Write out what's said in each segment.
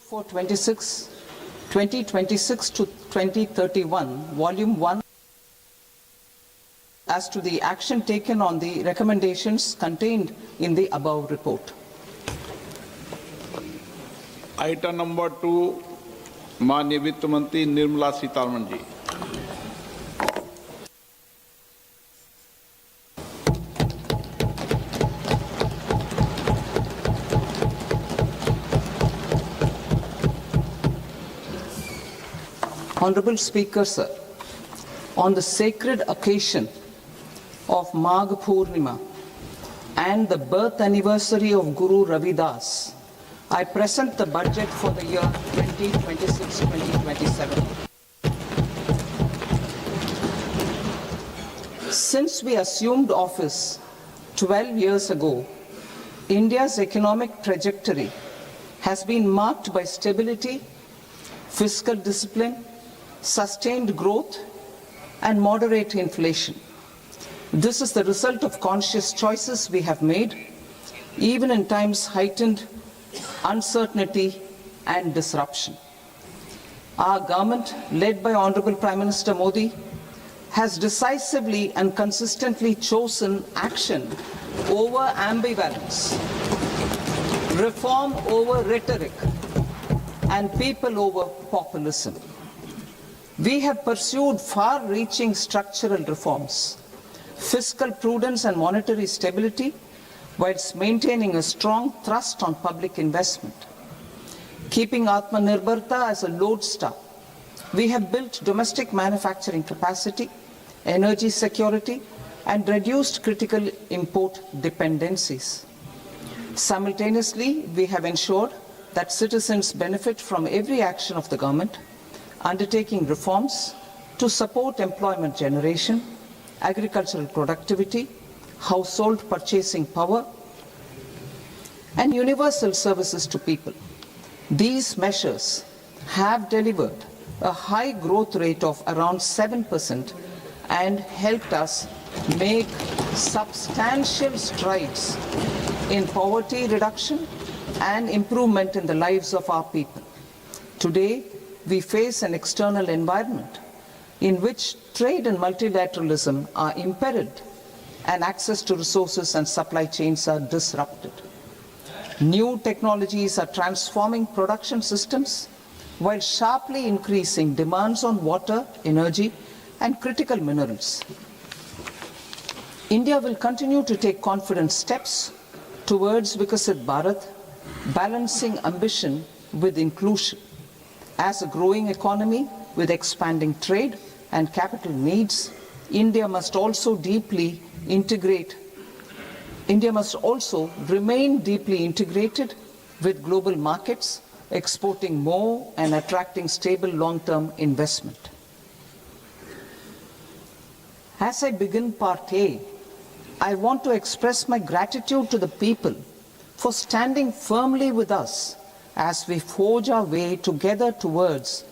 for 2026 to 2031, Volume 1, as to the action taken on the recommendations contained in the above report. Item number 2, माननीय वित्त मंत्री Nirmala Sitharaman ji. Honorable Speaker, sir, on the sacred occasion of Magh Purnima and the birth anniversary of Guru Ravidas, I present the budget for the year 2026-2027. Since we assumed office 12 years ago, India's economic trajectory has been marked by stability, fiscal discipline, sustained growth, and moderate inflation. This is the result of conscious choices we have made, even in times heightened uncertainty and disruption. Our government, led by Honorable Prime Minister Modi, has decisively and consistently chosen action over ambivalence, reform over rhetoric, and people over populism. We have pursued far-reaching structural reforms, fiscal prudence and monetary stability, whilst maintaining a strong thrust on public investment. Keeping Atmanirbharta as a lodestar, we have built domestic manufacturing capacity, energy security, and reduced critical import dependencies. Simultaneously, we have ensured that citizens benefit from every action of the government, undertaking reforms to support employment generation, agricultural productivity, household purchasing power, and universal services to people. These measures have delivered a high growth rate of around 7% and helped us make substantial strides in poverty reduction and improvement in the lives of our people. Today, we face an external environment in which trade and multilateralism are imperiled and access to resources and supply chains are disrupted. New technologies are transforming production systems while sharply increasing demands on water, energy, and critical minerals. India will continue to take confident steps towards Vikasit Bharat, balancing ambition with inclusion. As a growing economy with expanding trade and capital needs, India must also remain deeply integrated with global markets, exporting more and attracting stable long-term investment. As I begin Part A, I want to express my gratitude to the people for standing firmly with us as we forge our way together towards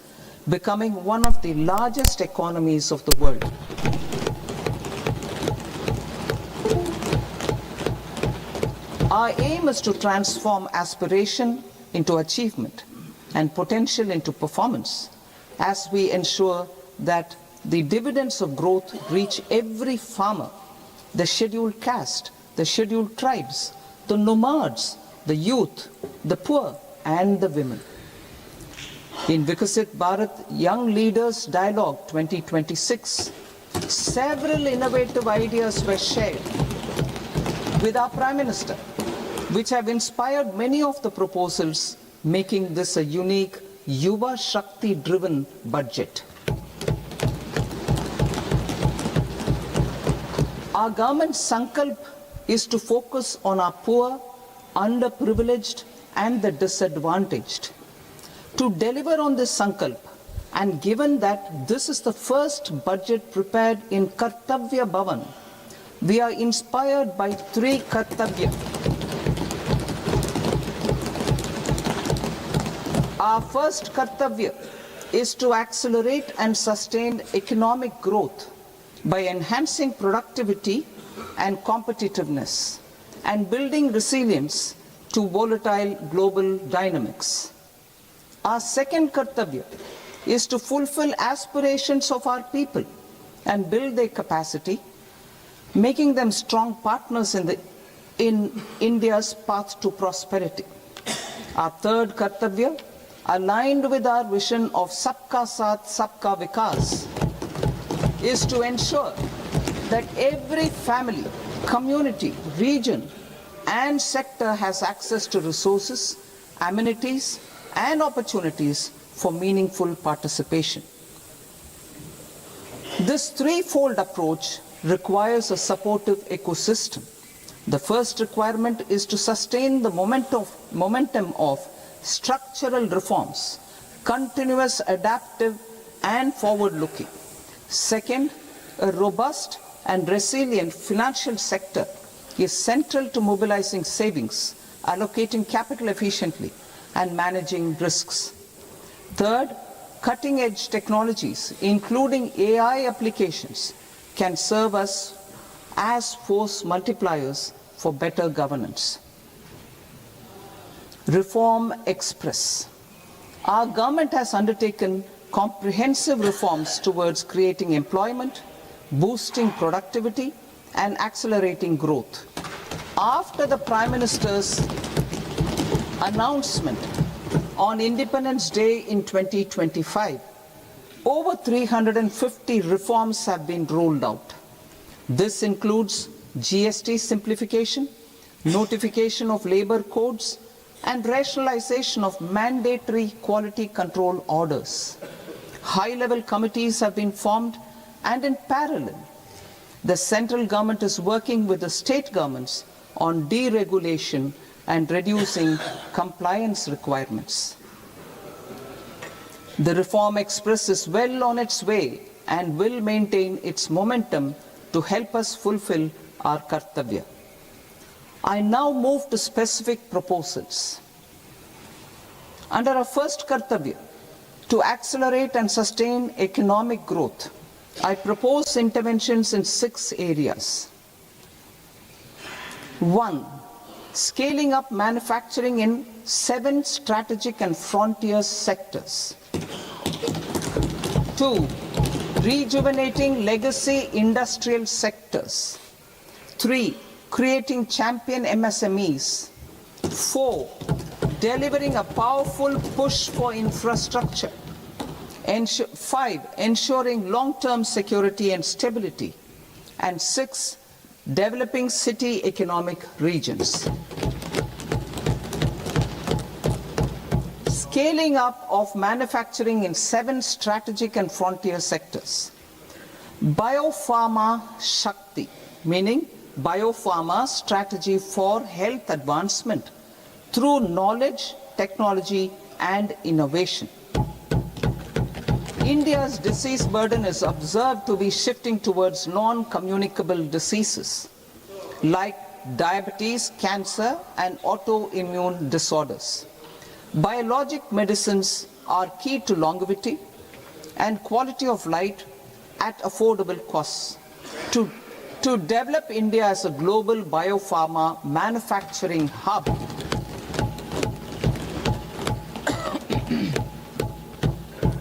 becoming one of the largest economies of the world. Our aim is to transform aspiration into achievement and potential into performance as we ensure that the dividends of growth reach every farmer, the scheduled caste, the scheduled tribes, the nomads, the youth, the poor, and the women. In Vikasit Bharat Young Leaders Dialogue 2026, several innovative ideas were shared with our Prime Minister, which have inspired many of the proposals, making this a unique Yuva Shakti-driven budget. Our government's sankalp is to focus on our poor, underprivileged, and the disadvantaged. To deliver on this sankalp, and given that this is the first budget prepared in Kartavya Bhavan, we are inspired by three Kartavya. Our first Kartavya is to accelerate and sustain economic growth by enhancing productivity and competitiveness and building resilience to volatile global dynamics. Our second kartavya is to fulfill aspirations of our people and build their capacity, making them strong partners in India's path to prosperity. Our third kartavya, aligned with our vision of Sabka Saath, Sabka Vikas, is to ensure that every family, community, region, and sector has access to resources, amenities, and opportunities for meaningful participation. This threefold approach requires a supportive ecosystem. The first requirement is to sustain the momentum of structural reforms, continuous, adaptive, and forward-looking. Second, a robust and resilient financial sector is central to mobilizing savings, allocating capital efficiently, and managing risks. Third, cutting-edge technologies, including AI applications, can serve us as force multipliers for better governance. Reform Express. Our government has undertaken comprehensive reforms towards creating employment, boosting productivity, and accelerating growth. After the Prime Minister's announcement on Independence Day in 2025, over 350 reforms have been rolled out. This includes GST simplification, notification of labor codes, and rationalization of mandatory quality control orders. High-level committees have been formed, and in parallel, the central government is working with the state governments on deregulation and reducing compliance requirements. The Reform Express is well on its way and will maintain its momentum to help us fulfill our kartavya. I now move to specific proposals. Under our first kartavya, to accelerate and sustain economic growth, I propose interventions in 6 areas. 1. Scaling up manufacturing in 7 strategic and frontier sectors. 2. Rejuvenating legacy industrial sectors. 3. Creating champion MSMEs. 4. Delivering a powerful push for infrastructure. 5. Ensuring long-term security and stability. And 6. Developing city economic regions. Scaling up of manufacturing in 7 strategic and frontier sectors. Biopharma Shakti, meaning biopharma strategy for health advancement through knowledge, technology, and innovation. India's disease burden is observed to be shifting towards non-communicable diseases like diabetes, cancer, and autoimmune disorders. Biologic medicines are key to longevity and quality of life at affordable costs. To develop India as a global biopharma manufacturing hub,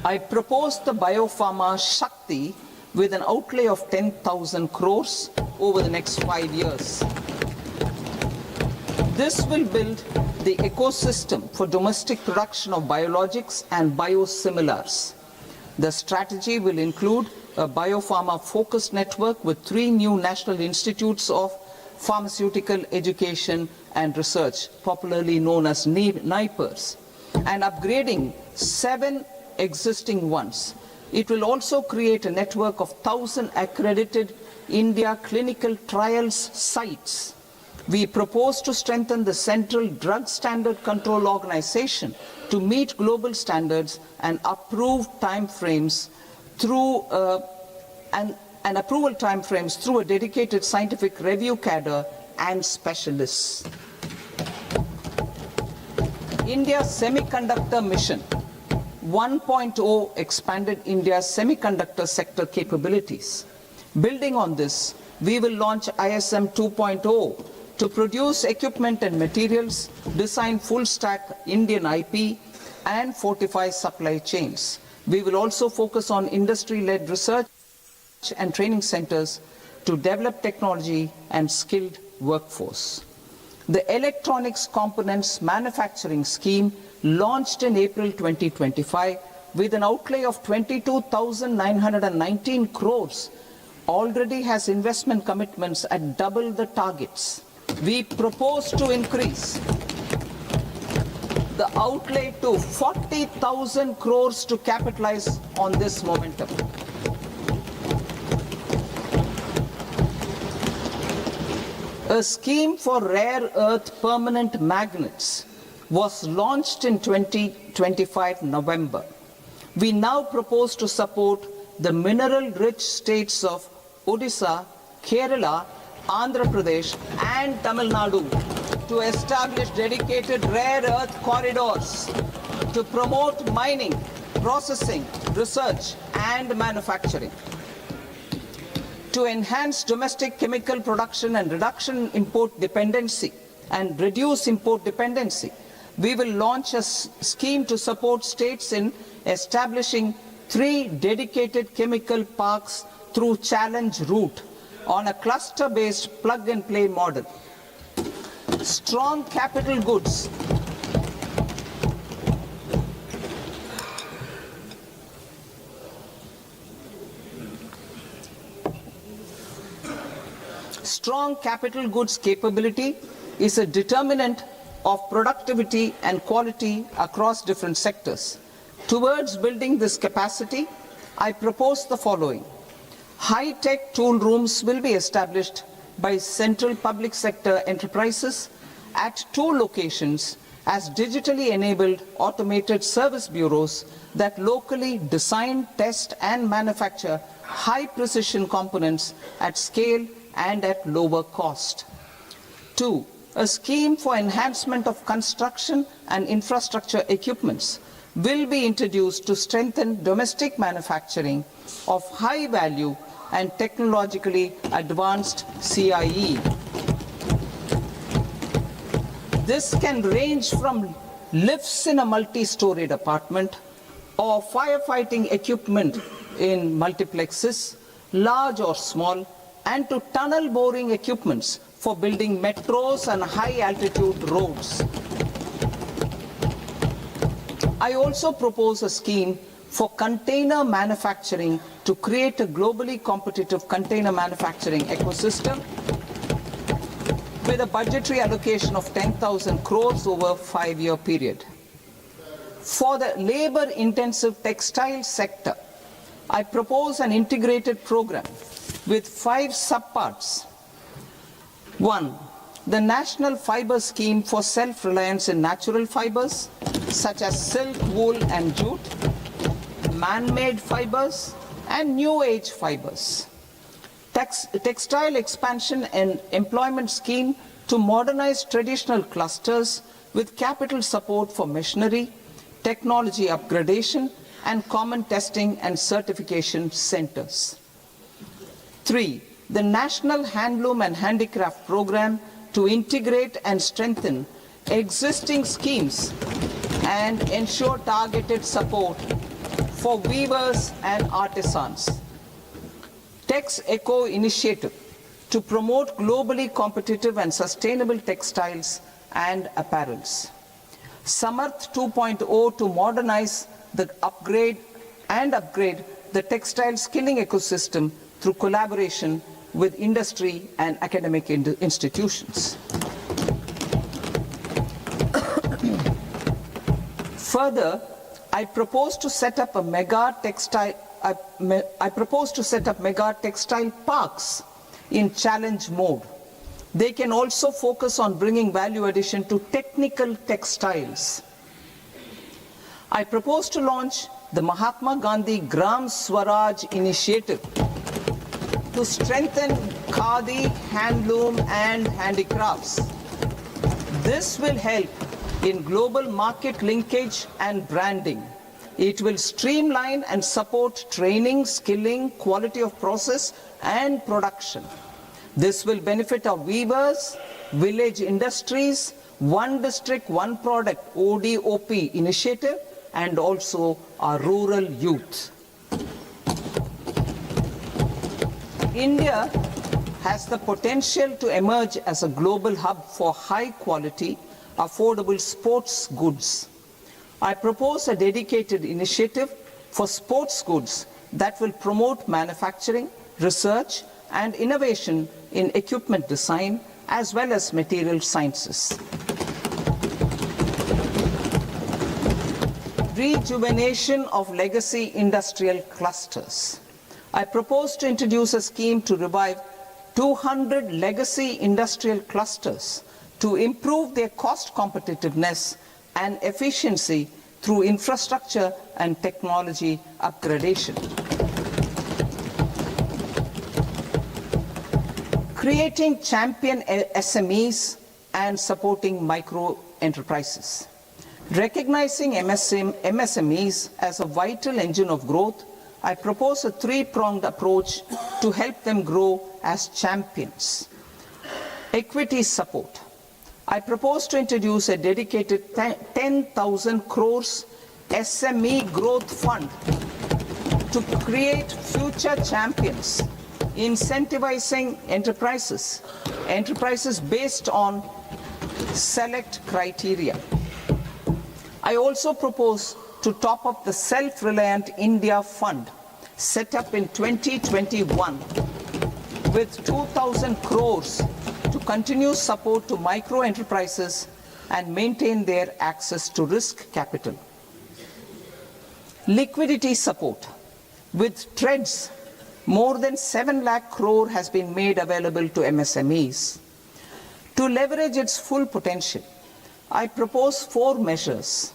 I propose the Biopharma Shakti with an outlay of 10,000 crores over the next 5 years. This will build the ecosystem for domestic production of biologics and biosimilars. The strategy will include a biopharma-focused network with 3 new national institutes of pharmaceutical education and research, popularly known as NIPERs, and upgrading 7 existing ones. It will also create a network of 1,000 accredited India clinical trials sites. We propose to strengthen the Central Drug Standard Control Organization to meet global standards and approve timeframes through and approval timeframes through a dedicated scientific review cadre and specialists. India's Semiconductor Mission 1.0 expanded India's semiconductor sector capabilities. Building on this, we will launch ISM 2.0 to produce equipment and materials, design full-stack Indian IP, and fortify supply chains. We will also focus on industry-led research and training centers to develop technology and skilled workforce. The Electronics Components Manufacturing Scheme, launched in April 2025 with an outlay of 22,919 crores, already has investment commitments at double the targets. We propose to increase the outlay to 40,000 crores to capitalize on this momentum. A scheme for rare earth permanent magnets was launched in 2025 November. We now propose to support the mineral-rich states of Odisha, Kerala, Andhra Pradesh and Tamil Nadu to establish dedicated rare earth corridors to promote mining, processing, research and manufacturing. To enhance domestic chemical production and reduction import dependency and reduce import dependency, we will launch a scheme to support states in establishing 3 dedicated chemical parks through challenge route on a cluster-based plug-and-play model. Strong capital goods Strong capital goods capability is a determinant of productivity and quality across different sectors. Towards building this capacity, I propose the following. High-tech tool rooms will be established by central public sector enterprises at 2 locations as digitally enabled automated service bureaus that locally design, test and manufacture high-precision components at scale and at lower cost. 2. A scheme for enhancement of construction and infrastructure equipments will be introduced to strengthen domestic manufacturing of high value and technologically advanced CIE. This can range from lifts in a multi-storied apartment or firefighting equipment in multiplexes, large or small, and to tunnel boring equipments for building metros and high-altitude roads. I also propose a scheme for container manufacturing to create a globally competitive container manufacturing ecosystem with a budgetary allocation of 10,000 crores over a 5-year period. For the labor-intensive textile sector, I propose an integrated program with 5 subparts. 1. The National Fiber Scheme for self-reliance in natural fibers, such as silk, wool and jute, man-made fibers and new age fibers. Textile expansion and employment scheme to modernize traditional clusters with capital support for machinery, technology upgradation and common testing and certification centers. 3. The National Handloom and Handicraft Program to integrate and strengthen existing schemes and ensure targeted support for weavers and artisans. Tex Eco Initiative to promote globally competitive and sustainable textiles and apparels. Samarth 2.0 to modernize the upgrade the textile skilling ecosystem through collaboration with industry and academic institutions. Further, I propose to set up mega textile parks in challenge mode. They can also focus on bringing value addition to technical textiles. I propose to launch the Mahatma Gandhi Gram Swaraj initiative to strengthen khadi, handloom and handicrafts. This will help in global market linkage and branding. It will streamline and support training, skilling, quality of process and production. This will benefit our weavers, village industries, one district, one product ODOP initiative and also our rural youth. India has the potential to emerge as a global hub for high-quality, affordable sports goods. I propose a dedicated initiative for sports goods that will promote manufacturing, research, and innovation in equipment design as well as material sciences. Rejuvenation of legacy industrial clusters. I propose to introduce a scheme to revive 200 legacy industrial clusters to improve their cost competitiveness and efficiency through infrastructure and technology upgradation. Creating champion SMEs and supporting micro enterprises. Recognizing MSMEs as a vital engine of growth, I propose a three-pronged approach to help them grow as champions. Equity support. I propose to introduce a dedicated 10,000 crores SME growth fund to create future champions, incentivizing enterprises based on select criteria. I also propose to top up the Self-Reliant India Fund set up in 2021 with 2,000 crores to continue support to micro enterprises and maintain their access to risk capital. Liquidity support. With TREDS, more than 7 lakh crore has been made available to MSMEs. To leverage its full potential, I propose 4 measures.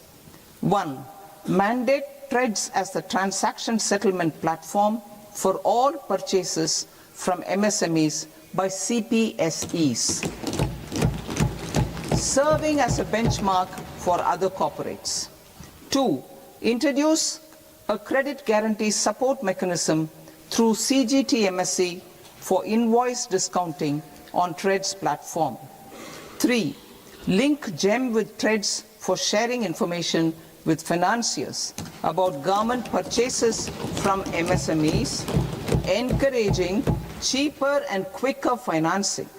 1. Mandate TREDS as the transaction settlement platform for all purchases from MSMEs by CPSEs, serving as a benchmark for other corporates. 2. Introduce a credit guarantee support mechanism through CGTMSE for invoice discounting on TREDS platform. 3. Link GEM with TREDS for sharing information with financiers about government purchases from MSMEs, encouraging cheaper and quicker financing.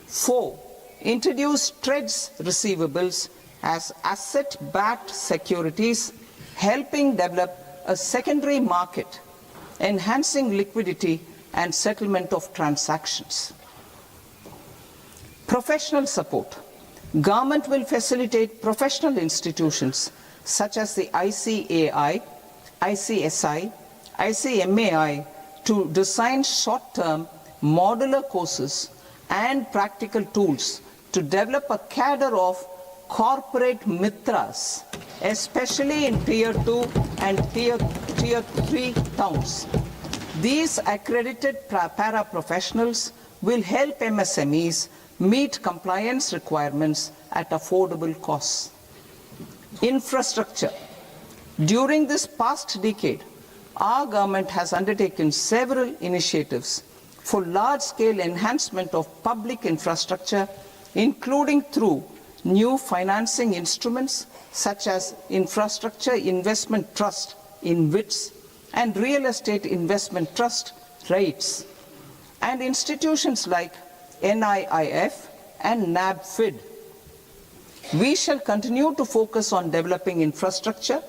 4. Introduce TREDS receivables as asset-backed securities, helping develop a secondary market, enhancing liquidity and settlement of transactions. Professional support. Government will facilitate professional institutions such as the ICAI, ICSI, ICMAI to design short-term modular courses and practical tools to develop a cadre of corporate mitras, especially in Tier 2 and Tier 3 towns. These accredited para-professionals will help MSMEs meet compliance requirements at affordable costs. Infrastructure. During this past decade, our government has undertaken several initiatives for large-scale enhancement of public infrastructure, including through new financing instruments such as Infrastructure Investment Trust (InvITs) and Real Estate Investment Trust (REITs), and institutions like NIIF and NABFID. We shall continue to focus on developing infrastructure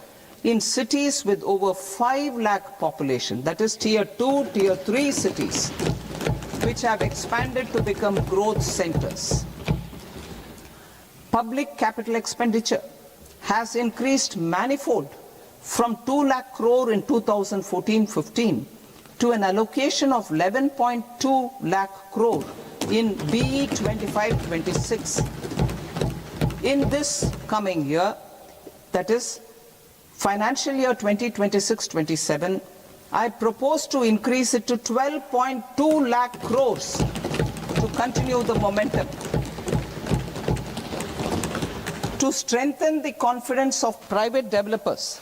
in cities with over 5 lakh population, that is Tier 2, Tier 3 cities, which have expanded to become growth centers. Public capital expenditure has increased manifold from 2 lakh crore in 2014-15 to an allocation of 11.2 lakh crore in BE 25-26. In this coming year, that is financial year 2026-27, I propose to increase it to 12.2 lakh crores to continue the momentum. To strengthen the confidence of private developers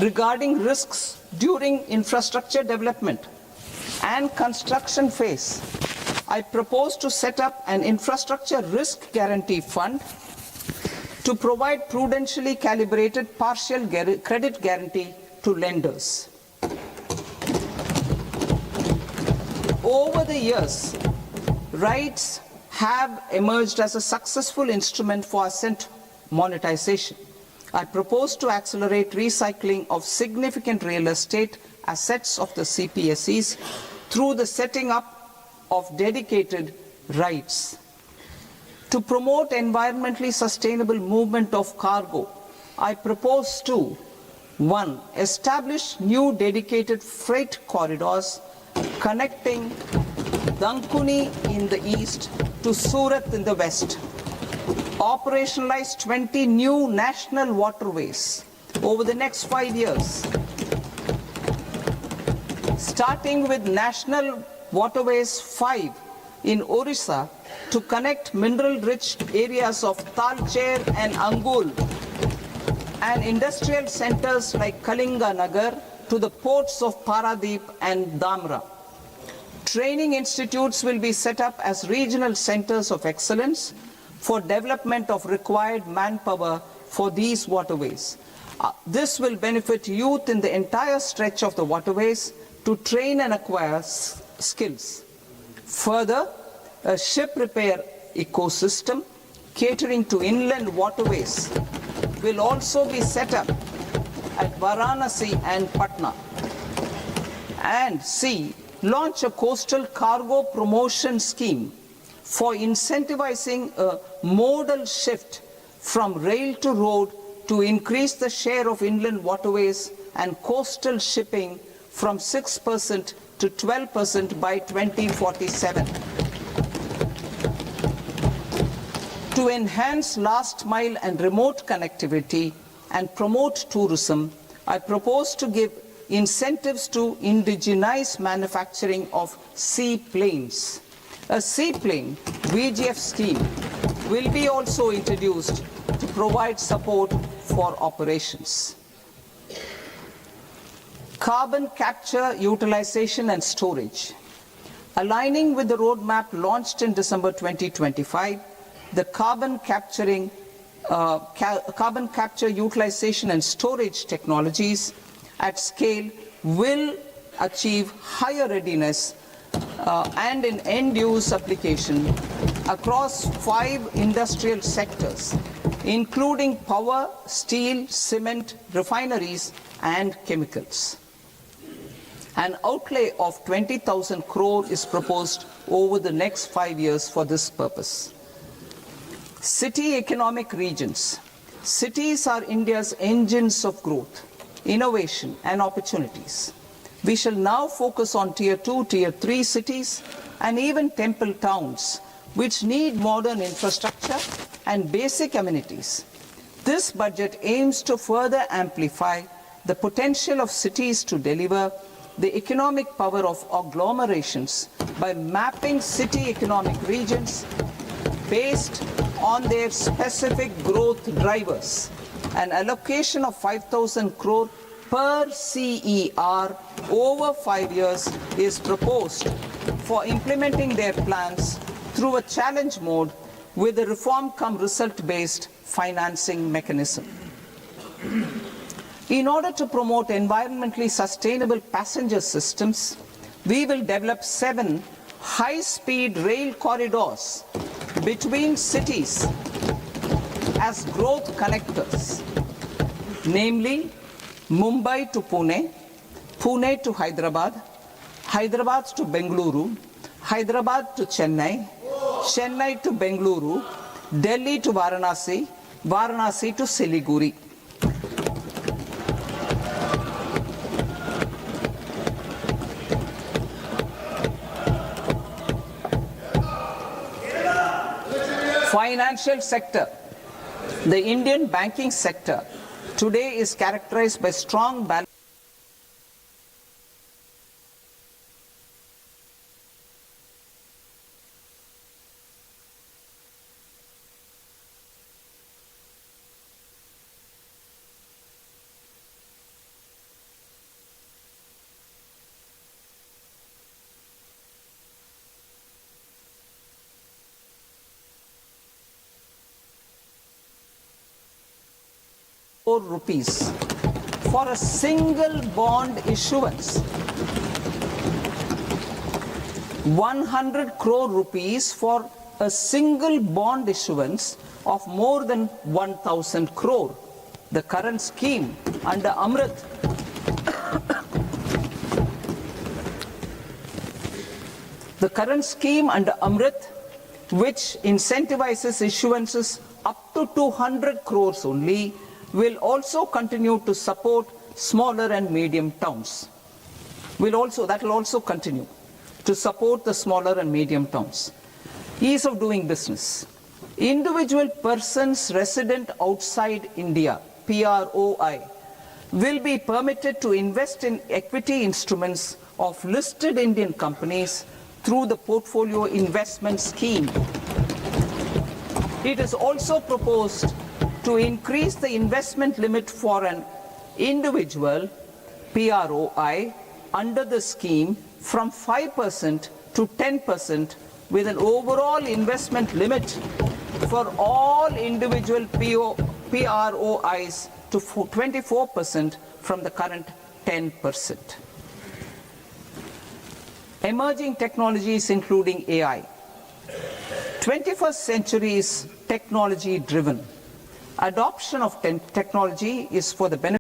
regarding risks during infrastructure development and construction phase, I propose to set up an infrastructure risk guarantee fund to provide prudentially calibrated partial credit guarantee to lenders. Over the years, RITES have emerged as a successful instrument for asset monetization. I propose to accelerate recycling of significant real estate assets of the CPSEs through the setting up of dedicated RITES. To promote environmentally sustainable movement of cargo, I propose to 1. Establish new dedicated freight corridors connecting Dankuni in the east to Surat in the west. Operationalize 20 new national waterways over the next 5 years. Starting with National Waterways 5 in Orissa to connect mineral-rich areas of Talcher and Angul and industrial centers like Kalinga Nagar to the ports of Paradip and Dhamra. Training institutes will be set up as regional centers of excellence for development of required manpower for these waterways. This will benefit youth in the entire stretch of the waterways to train and acquire skills. Further, a ship repair ecosystem catering to inland waterways will also be set up at Varanasi and Patna. And C, launch a coastal cargo promotion scheme for incentivizing a modal shift from rail to road to increase the share of inland waterways and coastal shipping from 6% to 12% by 2047. To enhance last mile and remote connectivity and promote tourism, I propose to give incentives to indigenize manufacturing of seaplanes. A seaplane VGF scheme will be also introduced to provide support for operations. Carbon capture, utilization and storage. Aligning with the roadmap launched in December 2025, the carbon capture, utilization and storage technologies at scale will achieve higher readiness and in end-use application across 5 industrial sectors, including power, steel, cement, refineries, and chemicals. An outlay of 20,000 crore is proposed over the next 5 years for this purpose. City economic regions. Cities are India's engines of growth, innovation, and opportunities. We shall now focus on Tier 2, Tier 3 cities, and even temple towns, which need modern infrastructure and basic amenities. This budget aims to further amplify the potential of cities to deliver the economic power of agglomerations by mapping city economic regions based on their specific growth drivers. An allocation of 5,000 crore per CER over 5 years is proposed for implementing their plans through a challenge mode with a reform cum result based financing mechanism. In order to promote environmentally sustainable passenger systems, we will develop 7 high-speed rail corridors between cities as growth connectors, namely Mumbai to Pune, Pune to Hyderabad, Hyderabad to Bengaluru, Hyderabad to Chennai, Chennai to Bengaluru, Delhi to Varanasi, Varanasi to Siliguri. Financial sector. The Indian banking sector today is characterized by strong balance crore rupees for a single bond issuance. 100 crore rupees for a single bond issuance of more than 1,000 crore. The current scheme under Amrit which incentivizes issuances up to 200 crores only, will also continue to support smaller and medium towns. That will also continue to support the smaller and medium towns. Ease of doing business. Individual persons resident outside India, PROI, will be permitted to invest in equity instruments of listed Indian companies through the portfolio investment scheme. It is also proposed to increase the investment limit for an individual PROI under the scheme from 5% to 10%, with an overall investment limit for all individual PROIs to 24% from the current 10%. Emerging technologies including AI. 21st century is technology driven. Adoption of technology is for the benefit